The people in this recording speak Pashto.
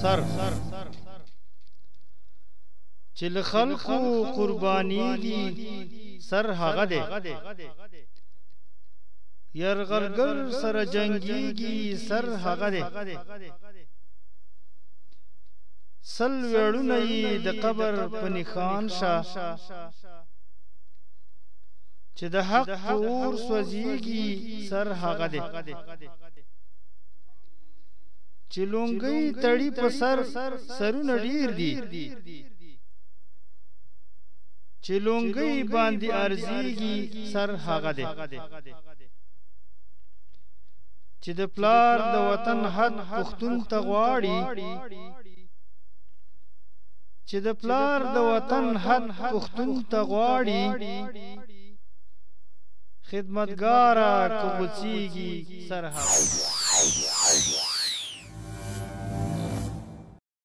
سر چې له خلقو قربانیږي سر هغه دی یرغلګر سره جنگیږي سر هغه دی سل وړونه یې د قبر په نښان شه چې د حق اور سوځيږي سر هغه دی چې لونګي تړي په سر سرونه ډیر دي چې لونګي باندې ارزيږي سر هغه دی چې د پلار د وطن حق پښتون ته غواړي چې د پلار د وطن حق پښتون ته غواړي خدمتګار کوڅيږي سر هغه